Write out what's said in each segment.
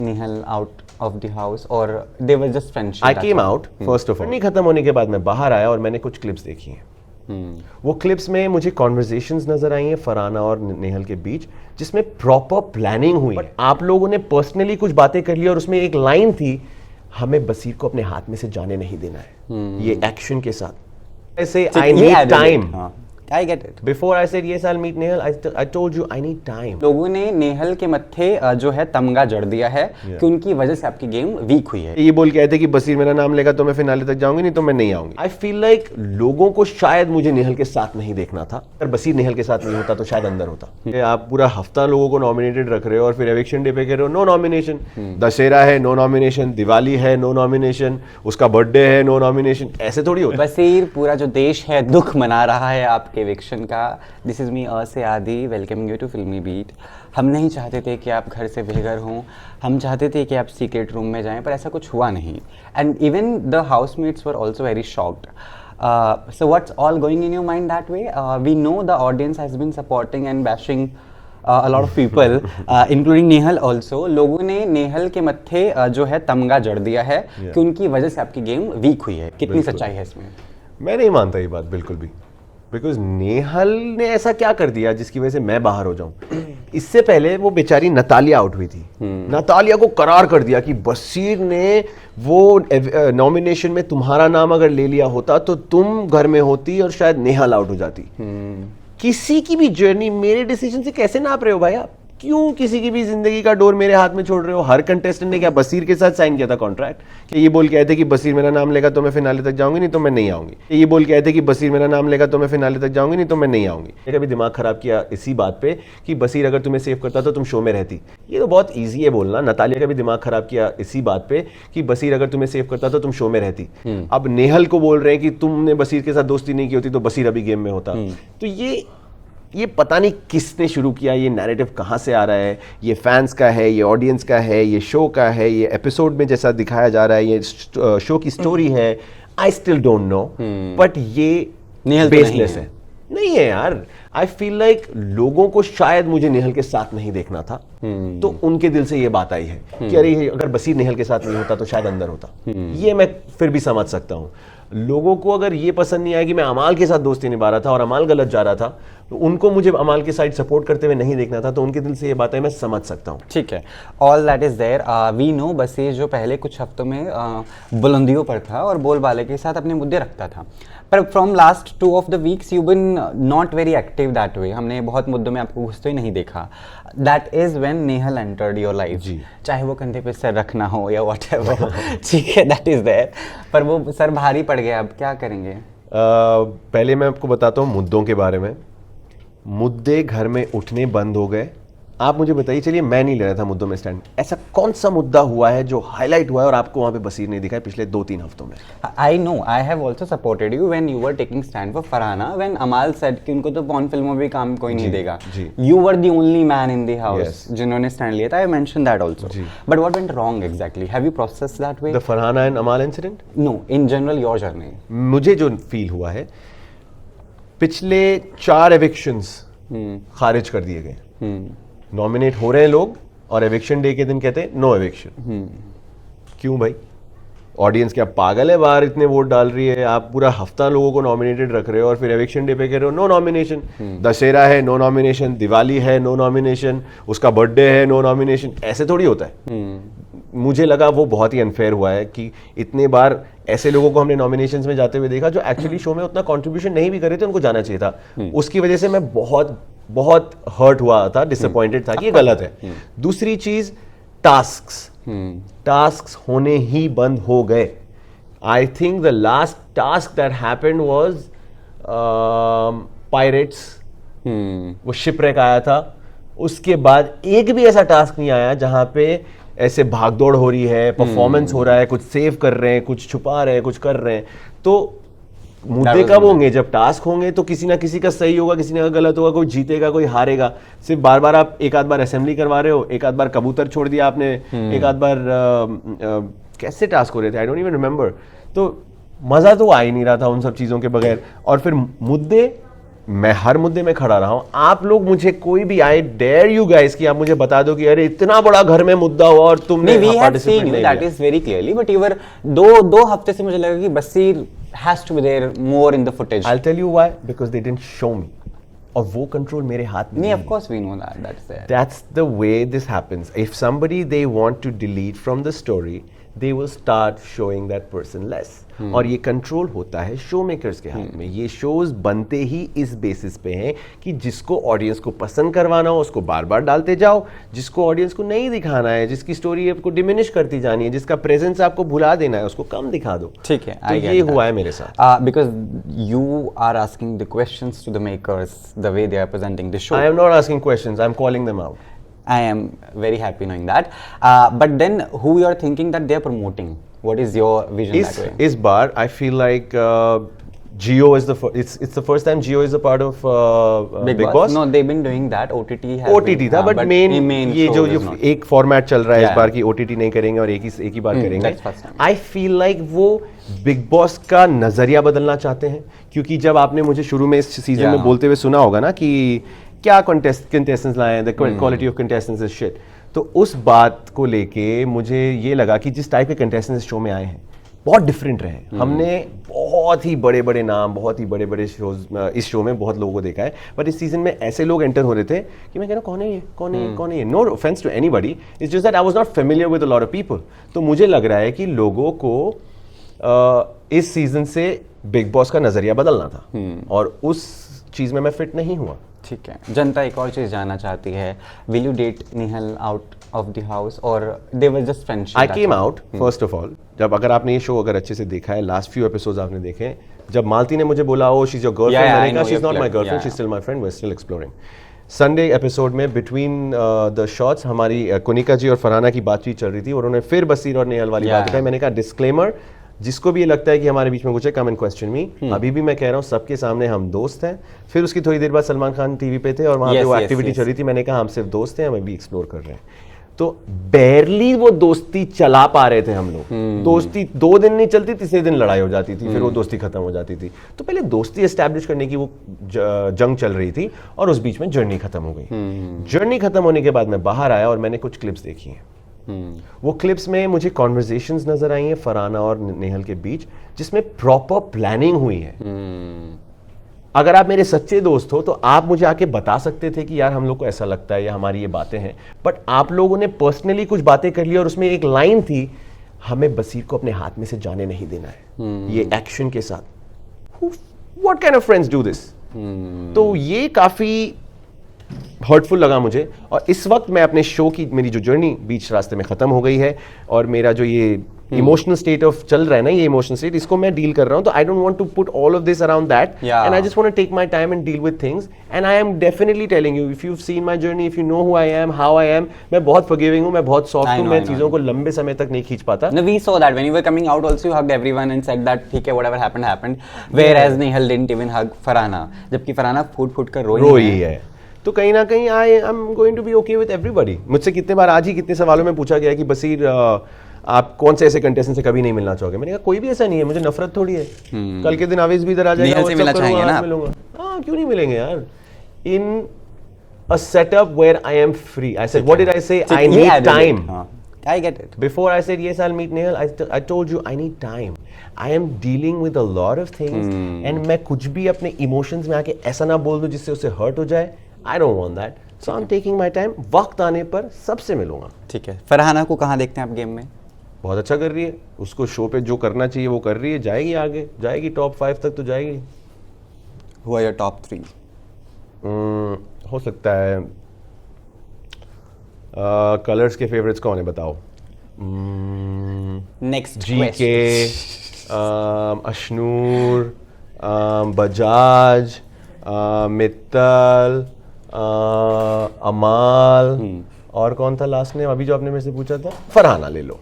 Nihal out of the house or they were just friendship? I came out first of all. नहीं खत्म होने के बाद मैं बाहर आया और मैंने कुछ क्लिप्स देखी हैं। वो क्लिप्स में मुझे कॉन्वर्सेशंस नजर आई हैं फरहाना और नेहल के बीच, जिसमें प्रॉपर प्लानिंग हुई है। आप लोगों ने पर्सनली कुछ बातें कर ली और उसमें एक लाइन थी, हमें बसीर को अपने हाथ में से जाने नहीं देना है। ये एक्शन के साथ ऐसे आई need time. I get it. Before I said yes, I'll meet Nehal, I told you I need time. लोगों ने नेहल के मत्थे जो है तमगा जड़ दिया है कि उनकी वजह से आपकी गेम वीक हुई है। ये बोल के आए थे कि बसीर मेरा नाम लेगा तो मैं फिनाले तक जाऊंगी, नहीं तो मैं नहीं आऊंगी। I feel like लोगों को शायद मुझे नेहल के साथ नहीं देखना था। अगर बसीर नेहल के साथ नहीं होता तो शायद अंदर होता। आप पूरा हफ्ता लोगों को नॉमिनेटेड रख रहे हो और फिर एविक्शन डे पे कह रहे हो नो नॉमिनेशन। दशहरा है नो नॉमिनेशन, दिवाली है नो नॉमिनेशन, उसका बर्थडे है नो नॉमिनेशन। ऐसे थोड़ी होता। बसीर पूरा जो देश है दुख मना रहा है आपके एविक्शन का। दिस इज मी से आदि वेलकमिंग यू टू फिल्मी बीट। हम नहीं चाहते थे कि आप घर से बेघर हों, हम चाहते थे कि आप सीक्रेट रूम में जाएं, पर ऐसा कुछ हुआ नहीं। And even the housemates were also very shocked. So what's all going in your mind that way? We know the audience has been supporting and bashing a lot of people, including Nehal also. लोगों ने नेहल के मत्थे जो है तमगा जड़ दिया है कि उनकी वजह से आपकी गेम वीक हुई है। कितनी सच्चाई है इसमें? मैं नहीं मानता ये बात बिल्कुल भी, बिकॉज नेहल ने ऐसा क्या कर दिया जिसकी वजह से मैं बाहर हो जाऊं। इससे पहले वो बेचारी नतालिया आउट हुई थी। नतालिया को करार कर दिया कि बसीर ने वो नॉमिनेशन में तुम्हारा नाम अगर ले लिया होता तो तुम घर में होती और शायद नेहल आउट हो जाती। किसी की भी जर्नी मेरे डिसीजन से कैसे नाप रहे हो भाई आप? क्यों किसी की भी जिंदगी का डोर मेरे हाथ में छोड़ रहे हो? हर कंटेस्टेंट ने क्या बसीर के साथ साइन किया था कॉन्ट्रैक्ट कि ये बोल के आए थे कि बसीर मेरा नाम लेगा तो मैं फिनाले तक जाऊंगी, नहीं तो मैं नहीं आऊंगी। ये बोल के आए थे कि बसीर मेरा नाम लेगा तो मैं फिनाले तक जाऊंगी, नहीं तो मैं नहीं आऊंगी। मैंने कभी दिमाग खराब किया इसी बात पे कि बसीर अगर तुम्हें सेव करता तो तुम शो में रहती। ये तो बहुत ईजी है बोलना। नतालिया का भी दिमाग खराब किया इसी बात पे कि बसीर अगर तुम्हें सेव करता तो तुम शो में रहती। अब नेहल को बोल रहे हैं कि तुमने बसीर के साथ दोस्ती नहीं की होती तो बसीर अभी गेम में होता। तो ये पता नहीं किसने शुरू किया, ये नैरेटिव कहाँ से आ रहा है? ये फैंस का है, ये ऑडियंस का है, ये शो का है, ये एपिसोड में जैसा दिखाया जा रहा है, ये शो की स्टोरी है। I still don't know, but ये बेसलेस है। नहीं है यार। आई फील लाइक लोगों को शायद मुझे नेहल के साथ नहीं देखना था, तो उनके दिल से ये बात आई है कि अरे अगर बसीर नेहल के साथ नहीं होता तो शायद अंदर होता। ये मैं फिर भी समझ सकता हूँ। लोगों को अगर ये पसंद नहीं आया कि मैं अमाल के साथ दोस्ती निभा रहा था और अमाल गलत जा रहा था, तो उनको मुझे अमाल के साइड सपोर्ट करते हुए नहीं देखना था, तो उनके दिल से ये बातें मैं समझ सकता हूँ। ठीक है, all that is there. We know Basir जो पहले कुछ हफ्तों में बुलंदियों पर था और बोलबाले के साथ अपने मुद्दे रखता था, पर from last 2 of the weeks you been not very active that way. हमने बहुत मुद्दों में आपको घुसते ही नहीं देखा। That is when Nehal entered your life, चाहे वो कंधे पे सर रखना हो या व्हाटएवर। ठीक है, दैट इज देयर, पर वो सर भारी पड़ गया। अब क्या करेंगे? पहले मैं आपको बताता हूँ मुद्दों के बारे में। मुद्दे घर में उठने बंद हो गए। आप मुझे बताइए, चलिए मैं नहीं ले रहा था मुद्दों में स्टैंड, ऐसा कौन सा मुद्दा हुआ है जो हाईलाइट हुआ है और आपको वहां पे बसीर नहीं दिखा है पिछले 2-3 हफ्तों में? आई know, I have also supported you when you were taking stand for Farhana, when अमाल सेड कि उनको तो पॉर्न फिल्मों में काम कोई नहीं देगा। You were the only man in the house जिन्होंने स्टैंड लिया था। I mention that also, but what went wrong exactly? Have you processed that way? The Farhana and Amaal incident? No, in general your journey. मुझे जो feel हुआ है, पिछले 4 evictions खारिज कर दिए गए। नॉमिनेट हो रहे हैं लोग और एविक्शन डे के दिन कहते हैं नो एविक्शन। क्यों भाई? ऑडियंस क्या पागल है? बाहर इतने वोट डाल रही है, आप पूरा हफ्ता लोगों को नॉमिनेटेड रख रहे हो और फिर एविक्शन डे पे कह रहे हो नो नॉमिनेशन। दशहरा है नो नॉमिनेशन, दिवाली है नो नॉमिनेशन, उसका बर्थडे है नो नॉमिनेशन। ऐसे थोड़ी होता है। मुझे लगा वो बहुत ही अनफेयर हुआ है कि इतने बार ऐसे लोगों को हमने नॉमिनेशंस में जाते हुए देखा जो एक्चुअली शो में उतना कंट्रीब्यूशन नहीं भी करे थे, उनको जाना चाहिए था। उसकी वजह से मैं बहुत हर्ट हुआ था, डिसअपॉइंटेड था कि ये गलत है। दूसरी चीज, टास्क्स होने ही बंद हो गए। I think the last task that happened was pirates. वो शिपरेक आया था, उसके बाद एक भी ऐसा टास्क नहीं आया जहां पे ऐसे भागदौड़ हो रही है, परफॉर्मेंस हो रहा है, कुछ सेव कर रहे हैं, कुछ छुपा रहे हैं, कुछ कर रहे हैं। तो मुद्दे कब होंगे? जब टास्क होंगे तो किसी ना किसी का सही होगा, किसी का गलत होगा, कोई जीतेगा, कोई हारेगा। सिर्फ बार बार आप एक आध बार असेंबली करवा रहे हो, एक आध बार कबूतर छोड़ दिया आपने, एक आध बार कैसे टास्क हो रहे थे, आई डोंट इवन रिमेंबर। तो मजा तो आ ही नहीं रहा था उन सब चीजों के बगैर। और फिर मुद्दे मैं हर मुद्दे में खड़ा रहा हूं। आप लोग मुझे कोई भी, आई डेयर यू गाइस कि आप मुझे बता दो कि अरे इतना बड़ा घर में मुद्दा हुआ और तुमने नहीं, we have participate seen you नहीं दैट किया। Is very clearly, but you were दो हफ्ते से मुझे लगा कि Basir has to be there more in the footage. I'll tell you why, because they didn't show me, और वो कंट्रोल मेरे हाथ में नहीं, नहीं of course we know that, that's it. That's the way this happens. If somebody they want to delete from the story, they will start showing that person less. और ये control होता है शो मेकर्स के हाथ में। ये shows बनते ही इस बेसिस पे हैं कि जिसको ऑडियंस को पसंद करवाना हो उसको बार बार डालते जाओ, जिसको ऑडियंस को नहीं दिखाना है, जिसकी स्टोरी आपको डिमिनिश करती जानी है, जिसका प्रेजेंस आपको भुला देना है, उसको कम दिखा दो। ठीक है, तो ये हुआ है मेरे साथ। because you are asking the questions to the makers the way they are presenting the show. I am not asking questions, I am calling them out. I am very happy knowing that. But then who you are thinking that they are promoting? What is your vision that way? इस बार I feel like Jio is it's the first time Jio is a part of Big Boss. No, they've been doing that. OTT has OTT been, था, but main ये show जो is not. एक format चल रहा है इस Yeah. बार की OTT नहीं करेंगे और एक ही बार करेंगे। that's first time. I feel like वो बिग बॉस का नजरिया बदलना चाहते हैं, क्योंकि जब आपने मुझे शुरू में इस सीजन में Yeah. बोलते हुए सुना होगा ना कि क्या कंटेस्टेंट्स लाए हैं, the quality of contestants is shit, तो उस बात को लेके मुझे ये लगा कि जिस टाइप के कंटेस्टेंट्स शो में आए हैं बहुत डिफरेंट रहे। हमने बहुत ही बड़े बड़े नाम, बहुत ही बड़े बड़े शोज इस शो में बहुत लोगों को देखा है, बट इस सीजन में ऐसे लोग एंटर हो रहे थे कि मैं कह रहा हूँ कौन है ये, कौन है ये, कौन है ये। No offense to anybody, it's just that I was not familiar with a lot of people. तो मुझे लग रहा है कि लोगों को इस सीजन से बिग बॉस का नजरिया बदलना था और उस चीज में मैं फिट नहीं हुआ। ठीक है, जनता एक और चीज जानना चाहती है, will you date Nihal out of the house और they were just friendship? I came out first of all, जब अगर आपने ये शो अगर अच्छे से देखा है, लास्ट फ्यू एपिसोड्स आपने देखे हैं, जब मालती ने मुझे बोला oh she is your girlfriend, Yeah, I मैंने कहा know she is your not my plot. Girlfriend, she is still my friend, we are still exploring. Sunday episode में बिटवीन द शॉट्स हमारी कुनिका जी और फरहाना की बातचीत चल रही थी और उन्होंने फिर बसीर और नेहल वाली बात उठाई। मैंने कहा डिस्क्लेमर, जिसको भी ये लगता है कि हमारे बीच में कुछ है, कम एंड क्वेश्चन मी। अभी भी मैं कह रहा हूँ सबके सामने हम दोस्त हैं। फिर उसकी थोड़ी देर बाद सलमान खान टीवी पे थे और वहाँ पे वो एक्टिविटी चल रही थी, मैंने कहा हम सिर्फ दोस्त हैं, हम अभी एक्सप्लोर कर रहे हैं। तो बैरली वो दोस्ती चला पा रहे थे हम लोग। दोस्ती 2 दिन नहीं चलती, तीसरे दिन लड़ाई हो जाती थी, फिर वो दोस्ती खत्म हो जाती थी। तो पहले दोस्ती एस्टैब्लिश करने की वो जंग चल रही थी और उस बीच में जर्नी खत्म हो गई। जर्नी खत्म होने के बाद मैं बाहर आया और मैंने कुछ क्लिप्स देखी हैं। वो क्लिप्स में मुझे कॉन्वर्सेशंस नजर आई हैं फरहाना और नेहल के बीच, जिसमें प्रॉपर प्लानिंग हुई है। अगर आप मेरे सच्चे दोस्त हो तो आप मुझे आके बता सकते थे कि यार हम लोग को ऐसा लगता है या हमारी ये बातें हैं, बट आप लोगों ने पर्सनली कुछ बातें कर ली और उसमें एक लाइन थी, हमें बसीर को अपने हाथ में से जाने नहीं देना है, ये एक्शन के साथ। What kind of friends do this? तो ये काफी हर्टफुल लगा मुझे। और इस वक्त मैं अपने शो की मेरी जो जर्नी बीच रास्ते में खत्म हो गई है और मेरा जो ये इमोशनल स्टेट ऑफ चल रहा है ना, ये इमोशनल स्टेट, इसको मैं डील कर रहा हूं। तो I don't want to put all of this around that, and I just want to take my time and deal with things. And I am definitely telling you, if you have seen my journey, if you know who I am, how I am, मैं बहुत forgiving हूं, मैं बहुत soft हूं, मैं चीजों को लंबे समय तक नहीं खींच पाता। No, we saw that when you were coming out also you hugged everyone and said that ठीक है whatever happened happened, whereas Nehal didn't even hug Farhana, जबकि फरहाना फूट कर रोई है। तो कहीं ना कहीं I am going to be okay with everybody. मुझसे कितने बार आज ही कितने सवालों में पूछा गया कि बसीर आप कौन से ऐसे कंटेस्टेंट से कभी नहीं मिलना चाहोगे? मैंने कहा कोई भी ऐसा नहीं है, मुझे नफरत थोड़ी है। कल के दिन आवेश भी इधर आ जाएगा, से मिलना चाहेंगे ना? हाँ, क्यों नहीं मिलेंगे यार? In a setup where I am free, I said what did I say, I need time. I get it. Before I said yes, I'll meet Nehal, I told you I need time. I am dealing with a lot of things, and मैं कुछ भी अपने emotions में आके ऐसा ना बोल दूं जिससे उसे hurt हो जाए। I don't want that. So I'm taking my time. वक्त आने पर सबसे मिलूंगा। ठीक है, फरहाना को कहाँ देखते हैं आप गेम में? बहुत अच्छा कर रही है, उसको शो पे जो करना चाहिए वो कर रही है, जाएगी आगे, जाएगी टॉप 5 तक तो जाएगी। Who are your top 3? हो सकता है कलर्स के फेवरेट्स कौन है बताओ? Next GK, question. Ashnoor, Bajaj, Mittal, अमाल, और कौन था लास्ट नेम अभी जो आपने मेरे से पूछा था? फरहाना ले लो।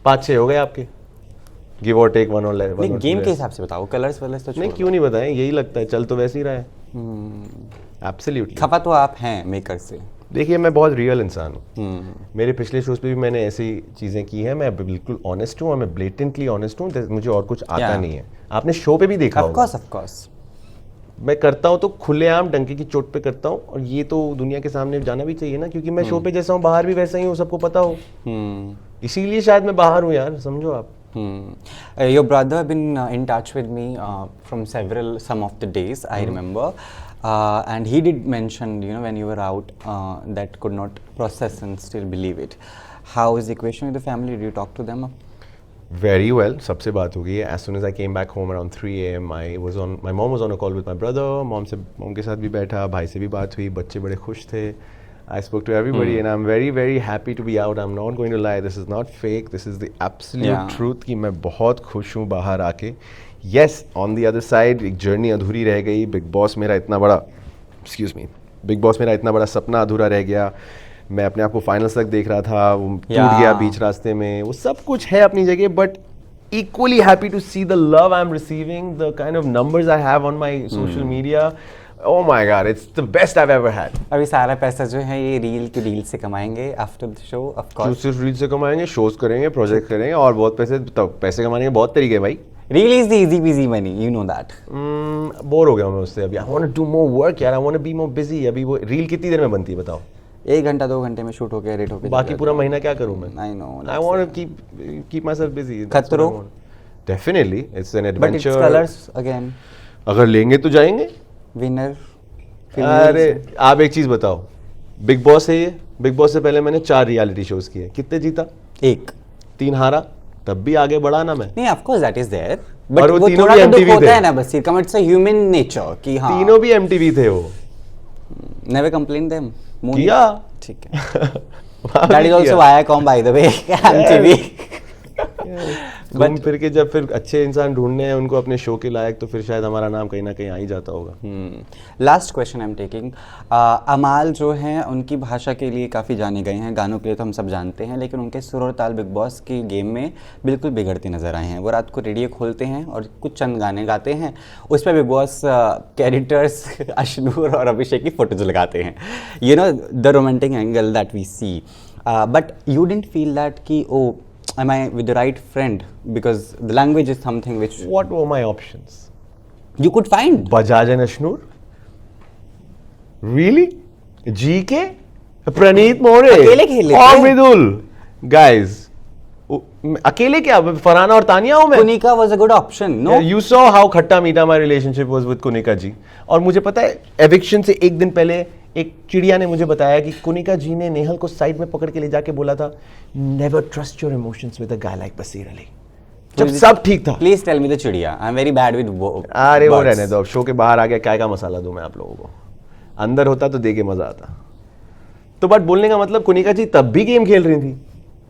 5-6 हो गए आपके, गिव और टेक वन और ले। नहीं, गेम के हिसाब से बताओ, कलर्स वलर्स तो नहीं, छोड़ो। क्यों नहीं बताएं, यही लगता है, चल तो वैसे ही रहा है। एब्सोल्युटली। खफा तो आप हैं मेकर से। देखिए मैं बहुत रियल इंसान हूँ। मेरे पिछले शोज पे भी मैंने ऐसी चीज़ें की हैं, मैं बिल्कुल ऑनेस्ट हूँ और मैं ब्लेटेंटली ऑनेस्ट हूँ, मुझे और कुछ आता Yeah. नहीं है। आपने शो पे भी देखा ऑफ होगा, कोर्स ऑफ कोर्स। मैं करता हूँ तो खुलेआम डंके की चोट पे करता हूँ, और ये तो दुनिया के सामने जाना भी चाहिए ना, क्योंकि मैं शो पे जैसा हूँ बाहर भी वैसा ही हूँ, सबको पता हो। इसीलिए शायद मैं बाहर हूँ यार, समझो आप। Your brother been in touch with me from some of the days, I remember, and he did mention, you know, when you were out, that could not process and still believe it. How is the equation with the family? Did you talk to them? Very well, सबसे बात हो गई है। As soon as I came back home around 3 a.m. My mom was on a call with my brother. Mom के साथ भी बैठा, भाई से भी बात हुई, बच्चे बड़े खुश थे। I spoke to everybody and I'm very very happy to be out. I'm not going to lie. This is not fake. This is the absolute Yeah. truth कि मैं बहुत खुश हूँ बाहर आके। Yes, on the other side एक journey अधूरी रह गई। बिग बॉस मेरा इतना बड़ा सपना अधूरा रह गया। मैं अपने आप को फाइनल्स तक देख रहा था, वो टूट Yeah. गया बीच रास्ते में। वो सब कुछ है अपनी जगह, but equally happy to see the love I'm receiving, the kind of numbers I have on my social media. Oh my God, it's the best I've ever had. अभी सारा पैसा जो है ये रील से कमाएंगे आफ्टर द शो, ऑफ जो course. सिर्फ रील से कमाएंगे, शोज करेंगे, प्रोजेक्ट करेंगे, और बहुत पैसे कमाने के बहुत तरीके हैं भाई। Reel is the easy busy money, you know that. Bore हो गया हूँ मैं उससे अभी। I want to do more work यार, I want to be more busy. अभी वो रील कितनी देर में बनती है बताओ? 1 घंटा 2 घंटे में शूट होके एडिट होके बाकी पूरा महीना क्या करूँ मैं? I know. I want to keep myself busy. खतरों? Definitely it's an but it's adventure. Colors again. अगर लेंगे तो जाएंगे। विनर। अरे आप एक चीज बताओ, बिग बॉस है ये, बिग बॉस से पहले मैंने 4 रियलिटी शोज किए, कितने जीता? 1। 3 हारा, तब भी आगे बढ़ा ना मैं। नहीं, of course that is there, और बट वो वो तीनों थोड़ा भी तो दुख MTV होता थे। है ना बस, come it's a human nature कि हाँ। तीनों भी MTV थे वो। Never complain them. किया। ठीक है। That is also Viacom by the way, MTV. घूम फिर के जब फिर अच्छे इंसान ढूंढने हैं उनको अपने शो के लायक, तो फिर शायद हमारा नाम कहीं ना कहीं आ ही जाता होगा। Last question I am taking. अमाल जो हैं उनकी भाषा के लिए काफ़ी जाने गए हैं, गानों के लिए तो हम सब जानते हैं, लेकिन उनके सुर और ताल बिग बॉस की गेम में बिल्कुल बिगड़ते नजर आए हैं। वो रात को रेडियो खोलते हैं और कुछ चंद गाने गाते हैं, उस पर बिग बॉस कैरेक्टर्स अशनूर और अभिषेक की फोटोज लगाते हैं, you know the romantic angle that we see. But you didn't feel that कि oh am I with the right friend, because the language is something which What were my options? you could find. Bajaj and Ashnur? Really? GK? Praneet More? अकेले खेले और थे। मृदुल? Guys, अकेले क्या? फरहाना और तानिया हूँ मैं। Kunika was a good option, no? You saw how खट्टा मीठा my relationship was with Kunika जी। और मुझे पता है एविक्शन से एक दिन पहले एक चिड़िया ने मुझे बताया कि कुनिका जी ने नेहल को साइड में पकड़ के ले जाके बोला था, never trust your emotions with a guy like Basir Ali. जब सब ठीक था। Please tell me the चिड़िया. I'm very bad with अरे वो words. रहने दो, शो के बाहर आ गया, क्या का मसाला दूं मैं आप लोगों को? अंदर होता तो देखे मजा आता। तो बट बोलने का मतलब कुनिका जी तब भी गेम खेल रही थी,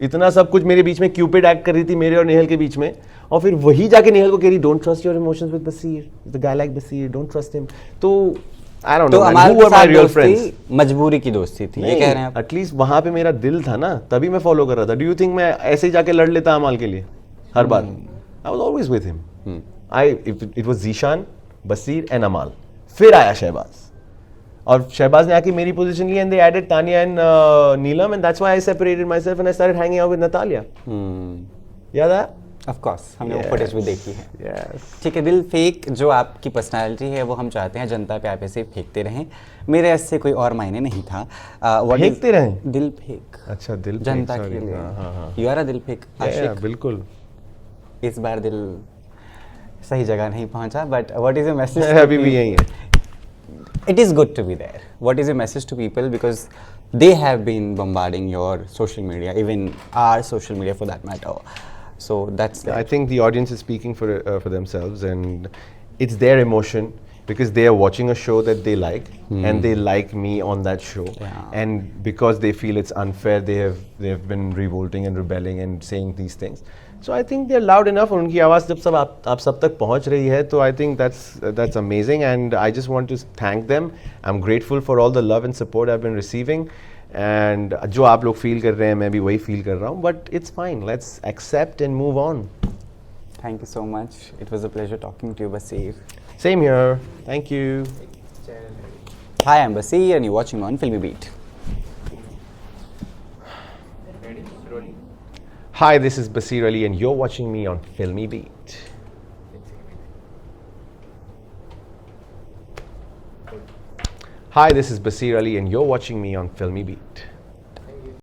इतना सब कुछ मेरे बीच में क्यूपिड एक्ट कर रही थी मेरे और नेहल के बीच में, और फिर वही जाके नेहल को कह रही don't trust your emotions with Baseer, the guy like Baseer, don't trust him. तो आई डोंट तो नो अमाल हु के आर माय साथ रियल फ्रेंड्स। दोस्ती मजबूरी की दोस्ती थी, ये कह रहे हैं आप? एटलीस्ट वहां पे मेरा दिल था ना, तभी मैं फॉलो कर रहा था। डू यू थिंक मैं ऐसे ही जाके लड़ लेता अमाल के लिए हर बार? I was always with him. It was Zeeshan, Basir and Amaal, फिर आया शहबाज, और शहबाज ने आके मेरी पोजीशन ली, and they added Tania and Neelam, and that's why I separated myself and I started hanging out with Natalia. याद आया? ऑफ कोर्स हमने वो फुटेज भी देखी है। Yes. ठीक है, दिल फेक जो आपकी पर्सनालिटी है वो हम चाहते हैं जनता पे आप ऐसे फेंकते रहें, मेरे ऐसे कोई और मायने नहीं था। What is- फेंकते रहें? दिल फेक अच्छा, दिल फेक, जनता sorry. के लिए। हाँ, हाँ। यू आर अ दिल फेक आशिक। बिल्कुल। इस बार दिल सही जगह नहीं पहुंचा, but what is your message? अभी भी यही है। It is good to be there. What is your message to people, because they have been bombarding your social media, even our social media for that matter. So that's I that. think the audience is speaking for themselves, and it's their emotion because they are watching a show that they like, and they like me on that show, Yeah. and because they feel it's unfair, they have been revolting and rebelling and saying these things. So I think they're loud enough. और उनकी आवाज़ जब सब आप सब तक पहुंच रही है, तो I think that's amazing, and I just want to thank them. I'm grateful for all the love and support I've been receiving. And जो आप लोग फील कर रहे हैं मैं भी वही फील कर रहा हूँ, but it's fine. Let's accept and move on. Thank you so much. It was a pleasure talking to you, Basir. Same here. Thank you. Hi, I'm Basir, and you're watching on Filmy Beat. Hi, this is Basir Ali and you're watching me on Filmy Beat. Hi, this is Basir Ali and you're watching me on Filmy Beat.